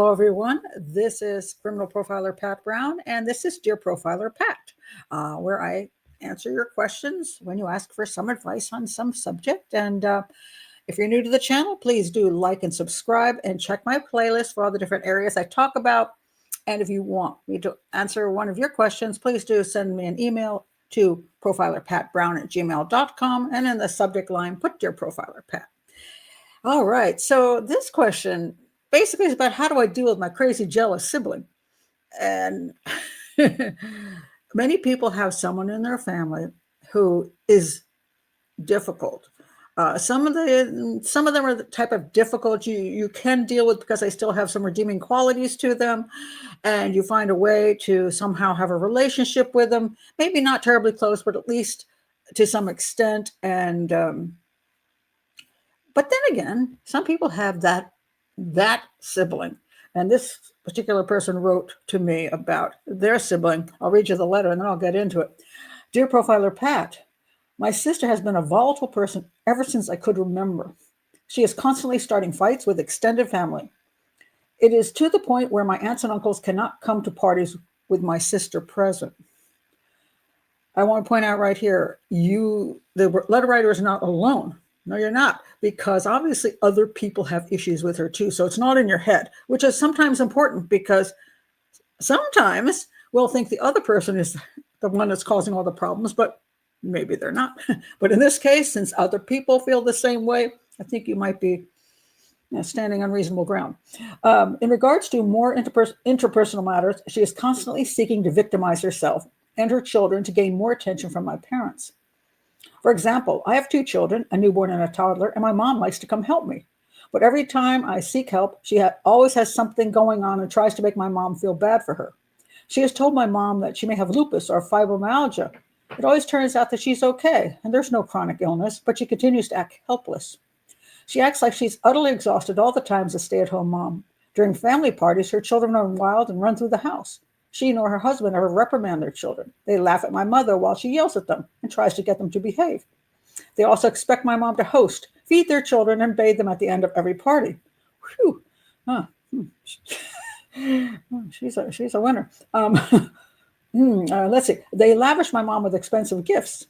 Hello, everyone. This is Criminal Profiler Pat Brown, and this is Dear Profiler Pat, where I answer your questions when you ask for some advice on some subject. And if you're new to the channel, please do like and subscribe and check my playlist for all the different areas I talk about. And if you want me to answer one of your questions, please do send me an email to profilerpatbrown@gmail.com. And in the subject line, put Dear Profiler Pat. All right. So this question basically is about how do I deal with my crazy jealous sibling? And many people have someone in their family who is difficult. Some of them are the type of difficult you can deal with because they still have some redeeming qualities to them, and you find a way to somehow have a relationship with them. Maybe not terribly close, but at least to some extent. And but then again, some people have that sibling. And this particular person wrote to me about their sibling. I'll read you the letter and then I'll get into it. Dear Profiler Pat, my sister has been a volatile person ever since I could remember. She is constantly starting fights with extended family. It is to the point where my aunts and uncles cannot come to parties with my sister present. I want to point out right here, the letter writer is not alone. No, you're not, because obviously other people have issues with her too. So it's not in your head, which is sometimes important because sometimes we'll think the other person is the one that's causing all the problems, but maybe they're not. But in this case, since other people feel the same way, I think you might be standing on reasonable ground. In regards to more interpersonal matters, she is constantly seeking to victimize herself and her children to gain more attention from my parents. For example, I have 2 children, a newborn and a toddler, and my mom likes to come help me. But every time I seek help, she always has something going on and tries to make my mom feel bad for her. She has told my mom that she may have lupus or fibromyalgia. It always turns out that she's okay, and there's no chronic illness, but she continues to act helpless. She acts like she's utterly exhausted all the time as a stay-at-home mom. During family parties, her children run wild and run through the house. She nor her husband ever reprimand their children. They laugh at my mother while she yells at them and tries to get them to behave. They also expect my mom to host, feed their children, and bathe them at the end of every party. Whew. She's a winner. Let's see. They lavish my mom with expensive gifts.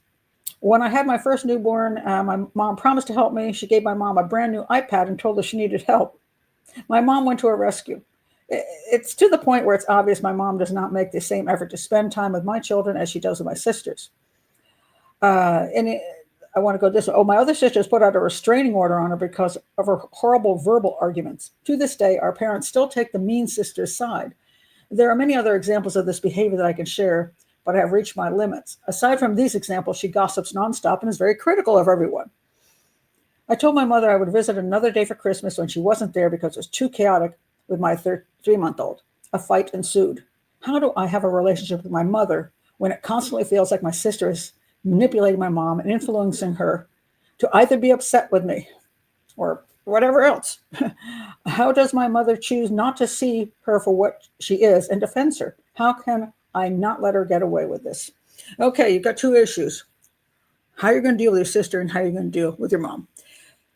When I had my first newborn, my mom promised to help me. She gave my mom a brand new iPad and told her she needed help. My mom went to her rescue. It's to the point where it's obvious my mom does not make the same effort to spend time with my children as she does with my sisters. I want to go this way. Oh, my other sister has put out a restraining order on her because of her horrible verbal arguments. To this day, our parents still take the mean sister's side. There are many other examples of this behavior that I can share, but I have reached my limits. Aside from these examples, she gossips nonstop and is very critical of everyone. I told my mother I would visit another day for Christmas when she wasn't there because it was too chaotic with my 3-month-old. A fight ensued. How do I have a relationship with my mother when it constantly feels like my sister is manipulating my mom and influencing her to either be upset with me or whatever else? How does my mother choose not to see her for what she is and defends her? How can I not let her get away with this? Okay, you've got 2 issues. How you're going to deal with your sister and how you're going to deal with your mom.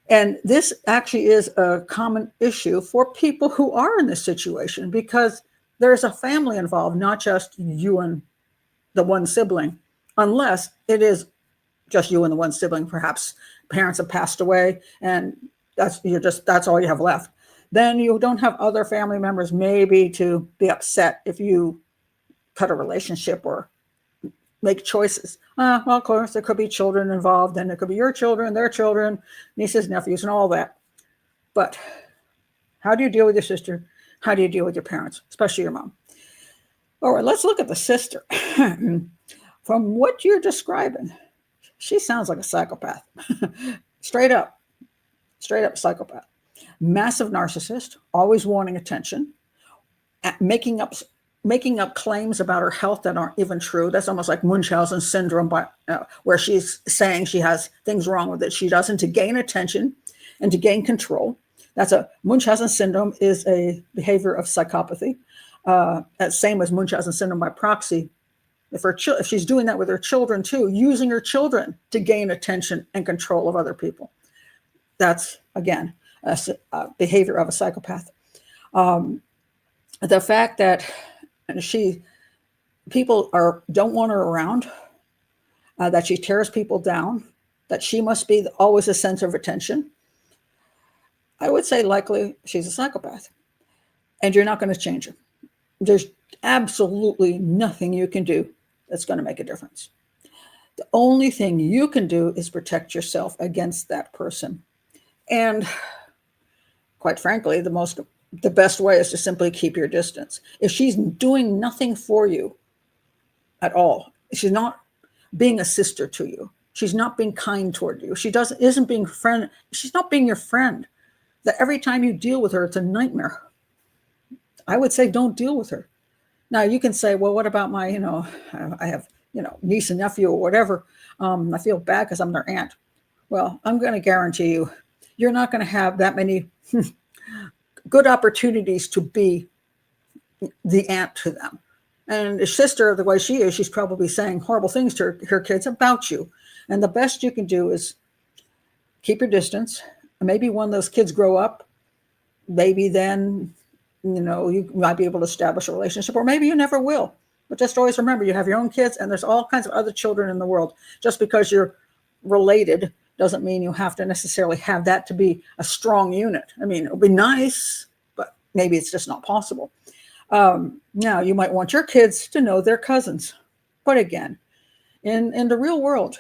And this actually is a common issue for people who are in this situation because there's a family involved, not just you and the one sibling, unless it is just you and the one sibling. Perhaps parents have passed away and that's all you have left. Then you don't have other family members maybe to be upset if you cut a relationship or make choices. Well, of course, there could be children involved, and it could be your children, their children, nieces, nephews, and all that. But how do you deal with your sister? How do you deal with your parents, especially your mom? All right, let's look at the sister. From what you're describing, she sounds like a psychopath. Straight up psychopath. Massive narcissist, always wanting attention, making up claims about her health that aren't even true. That's almost like Munchausen syndrome, where she's saying she has things wrong with it. She doesn't, to gain attention and to gain control. Munchausen syndrome is a behavior of psychopathy. Same as Munchausen syndrome by proxy. If she's doing that with her children too, using her children to gain attention and control of other people, that's again a behavior of a psychopath. The fact that people don't want her around, that she tears people down, that she must be always a center of attention, I would say likely she's a psychopath. And you're not going to change her. There's absolutely nothing you can do that's going to make a difference. The only thing you can do is protect yourself against that person. And quite frankly, the best way is to simply keep your distance. If she's doing nothing for you at all, she's not being a sister to you, she's not being kind toward you, isn't being friend, she's not being your friend, that every time you deal with her, it's a nightmare, I would say don't deal with her. Now you can say, well, what about my, I have, niece and nephew or whatever. I feel bad because I'm their aunt. Well, I'm going to guarantee you're not going to have that many good opportunities to be the aunt to them. And a sister, the way she is, she's probably saying horrible things to her kids about you. And the best you can do is keep your distance. Maybe when those kids grow up, maybe then, you might be able to establish a relationship, or maybe you never will. But just always remember, you have your own kids and there's all kinds of other children in the world. Just because you're related doesn't mean you have to necessarily have that to be a strong unit. I mean, it would be nice, but maybe it's just not possible. Now, you might want your kids to know their cousins. But again, in the real world,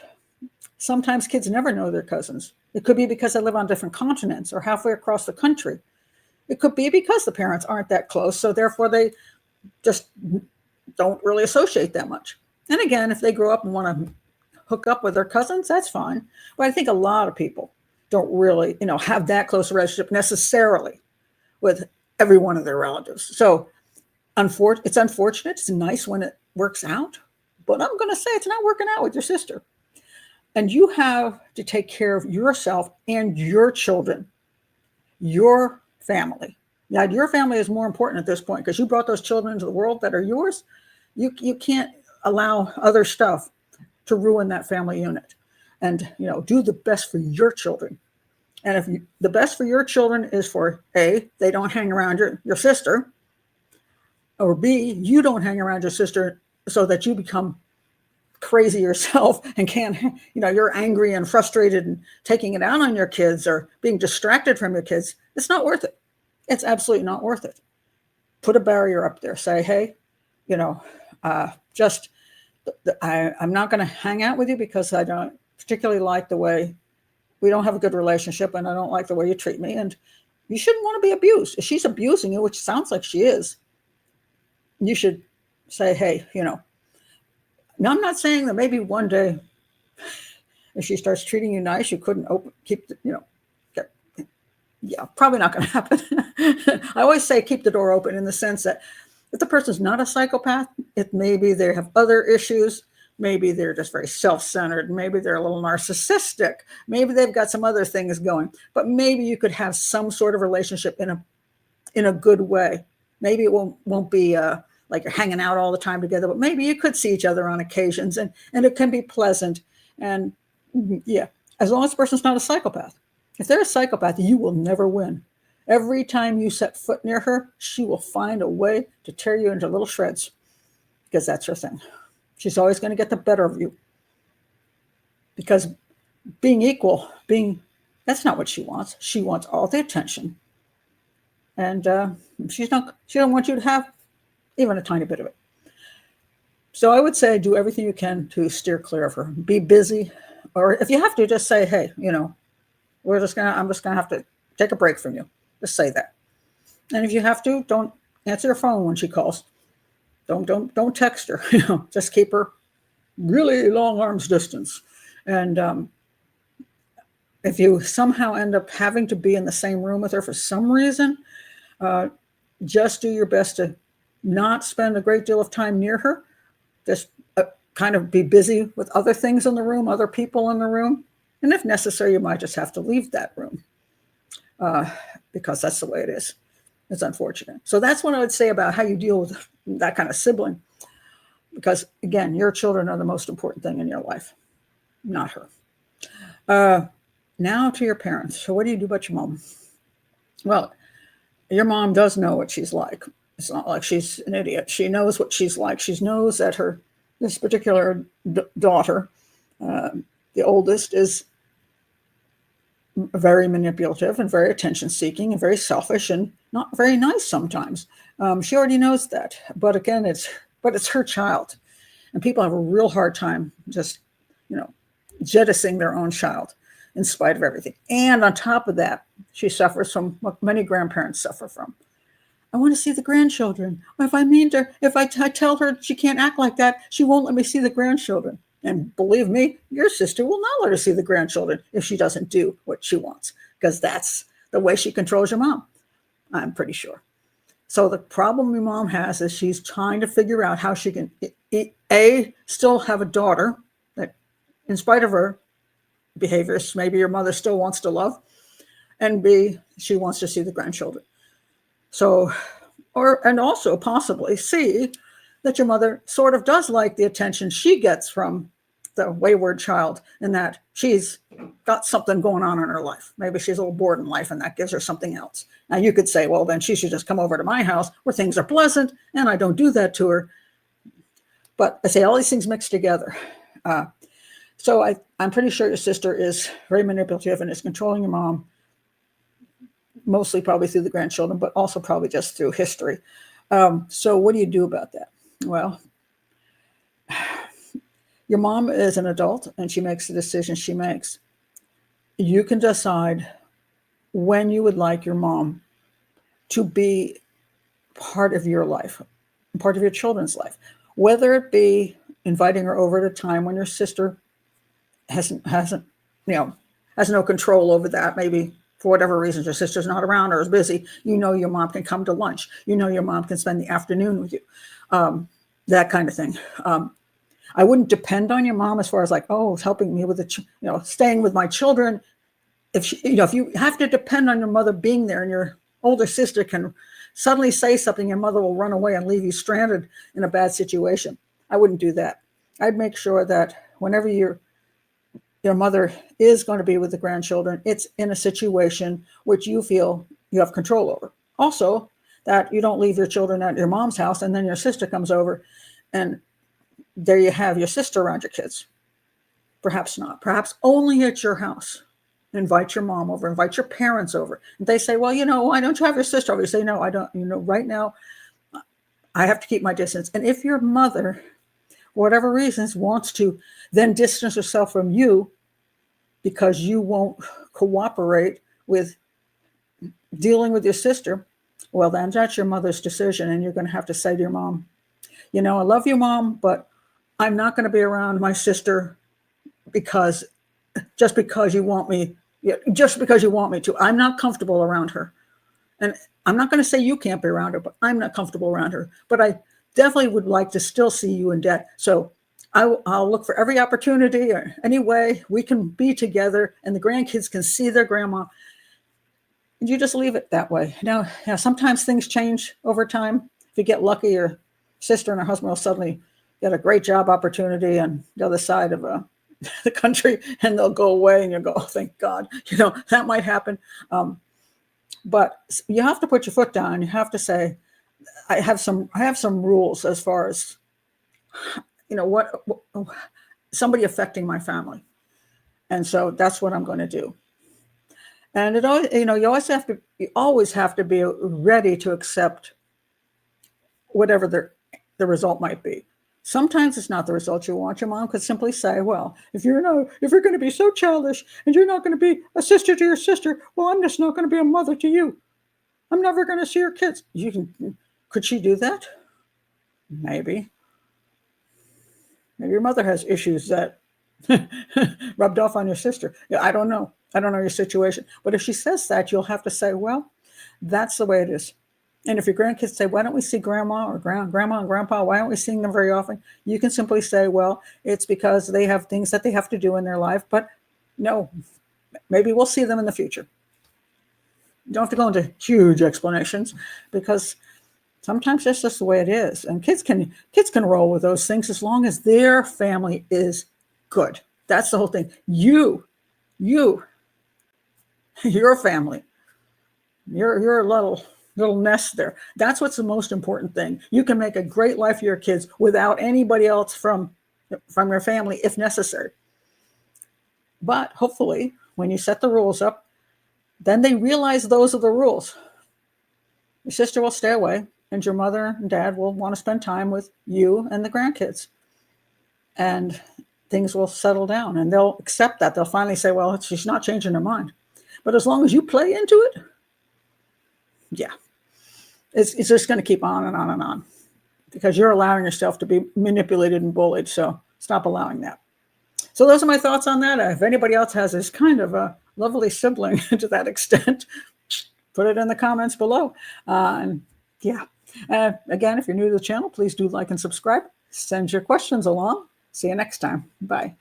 sometimes kids never know their cousins. It could be because they live on different continents or halfway across the country. It could be because the parents aren't that close, so therefore they just don't really associate that much. And again, if they grow up and want to hook up with their cousins, that's fine. But I think a lot of people don't really, have that close a relationship necessarily with every one of their relatives. So it's unfortunate. It's nice when it works out, but I'm going to say it's not working out with your sister. And you have to take care of yourself and your children, your family. Now, your family is more important at this point because you brought those children into the world that are yours. You can't allow other stuff to ruin that family unit. And, do the best for your children. And if the best for your children is for A, they don't hang around your sister, or B, you don't hang around your sister so that you become crazy yourself and can't, you're angry and frustrated and taking it out on your kids or being distracted from your kids, it's not worth it. It's absolutely not worth it. Put a barrier up there. Say, hey, I'm not going to hang out with you because I don't particularly like the way we don't have a good relationship and I don't like the way you treat me. And you shouldn't want to be abused. If she's abusing you, which sounds like she is, you should say, hey, now I'm not saying that maybe one day if she starts treating you nice, you couldn't probably not going to happen. I always say keep the door open in the sense that if the person's not a psychopath, it maybe they have other issues. Maybe they're just very self-centered. Maybe they're a little narcissistic. Maybe they've got some other things going. But maybe you could have some sort of relationship in a good way. Maybe it won't be like you're hanging out all the time together, but maybe you could see each other on occasions and it can be pleasant. And yeah, as long as the person's not a psychopath. If they're a psychopath, you will never win. Every time you set foot near her, she will find a way to tear you into little shreds because that's her thing. She's always going to get the better of you because being equal, that's not what she wants. She wants all the attention. And she don't want you to have even a tiny bit of it. So I would say do everything you can to steer clear of her. Be busy. Or if you have to, just say, hey, I'm just going to have to take a break from you. Just say that. And if you have to, don't answer your phone when she calls. Don't text her. Just keep her really long arm's distance. And if you somehow end up having to be in the same room with her for some reason, just do your best to not spend a great deal of time near her. Just kind of be busy with other things in the room, other people in the room. And if necessary, you might just have to leave that room because that's the way it is. It's unfortunate. So that's what I would say about how you deal with that kind of sibling. Because, again, your children are the most important thing in your life, not her. Now to your parents. So what do you do about your mom? Well, your mom does know what she's like. It's not like she's an idiot. She knows what she's like. She knows that this particular daughter, the oldest, is very manipulative and very attention seeking and very selfish and not very nice sometimes. She already knows that. But again, it's her child. And people have a real hard time just, jettisoning their own child in spite of everything. And on top of that, she suffers from what many grandparents suffer from. I want to see the grandchildren. If I tell her she can't act like that, she won't let me see the grandchildren. And believe me, your sister will not let her see the grandchildren if she doesn't do what she wants, because that's the way she controls your mom, I'm pretty sure. So the problem your mom has is she's trying to figure out how she can, A, still have a daughter that, in spite of her behaviors, maybe your mother still wants to love, and B, she wants to see the grandchildren. So, and also possibly C, that your mother sort of does like the attention she gets from the wayward child, and that she's got something going on in her life. Maybe she's a little bored in life and that gives her something else. Now you could say, well, then she should just come over to my house where things are pleasant and I don't do that to her. But I say all these things mixed together. So I'm pretty sure your sister is very manipulative and is controlling your mom, mostly probably through the grandchildren, but also probably just through history. So what do you do about that? Well, your mom is an adult and she makes the decisions she makes. You can decide when you would like your mom to be part of your life, part of your children's life, whether it be inviting her over at a time when your sister has no control over that. Maybe for whatever reason, your sister's not around or is busy. Your mom can come to lunch. Your mom can spend the afternoon with you. That kind of thing. I wouldn't depend on your mom as far as like, helping me with staying with my children. If you have to depend on your mother being there, and your older sister can suddenly say something, your mother will run away and leave you stranded in a bad situation. I wouldn't do that. I'd make sure that whenever your mother is going to be with the grandchildren, it's in a situation which you feel you have control over. Also, that you don't leave your children at your mom's house and then your sister comes over and there you have your sister around your kids. Perhaps not. Perhaps only at your house. Invite your mom over, invite your parents over. And they say, well, why don't you have your sister over? You say, no, I don't. Right now, I have to keep my distance. And if your mother, for whatever reasons, wants to then distance herself from you because you won't cooperate with dealing with your sister, well, then that's your mother's decision. And you're going to have to say to your mom, I love you, Mom, but I'm not going to be around my sister just because you want me to. I'm not comfortable around her. And I'm not going to say you can't be around her, but I'm not comfortable around her. But I definitely would like to still see you and Dad. So I'll look for every opportunity or any way we can be together and the grandkids can see their grandma. And you just leave it that way. Now, sometimes things change over time. If you get lucky, your sister and her husband will suddenly get a great job opportunity on the other side of the country, and they'll go away, and you go, oh, thank God. That might happen. But you have to put your foot down. You have to say, I have some rules as far as, what somebody affecting my family. And so that's what I'm going to do. And it always, you always have to be ready to accept whatever the result might be. Sometimes it's not the result you want. Your mom could simply say, well, if you're going to be so childish and you're not going to be a sister to your sister, well, I'm just not going to be a mother to you. I'm never going to see your kids. Could she do that? Maybe. Maybe your mother has issues that rubbed off on your sister. I don't know. I don't know your situation. But if she says that, you'll have to say, well, that's the way it is. And if your grandkids say, why don't we see grandma or grandma and grandpa? Why aren't we seeing them very often? You can simply say, well, it's because they have things that they have to do in their life. But no, maybe we'll see them in the future. You don't have to go into huge explanations because sometimes that's just the way it is. And kids can roll with those things as long as their family is good. That's the whole thing. Your family. Your little little nest there. That's what's the most important thing. You can make a great life for your kids without anybody else from your family if necessary. But hopefully, when you set the rules up, then they realize those are the rules. Your sister will stay away, and your mother and dad will want to spend time with you and the grandkids. And things will settle down, and they'll accept that. They'll finally say, well, she's not changing her mind. But as long as you play into it, yeah, it's just going to keep on and on and on, because you're allowing yourself to be manipulated and bullied. So stop allowing that. So those are my thoughts on that. If anybody else has this kind of a lovely sibling to that extent, put it in the comments below. And yeah, again, if you're new to the channel, please do like and subscribe. Send your questions along. See you next time. Bye.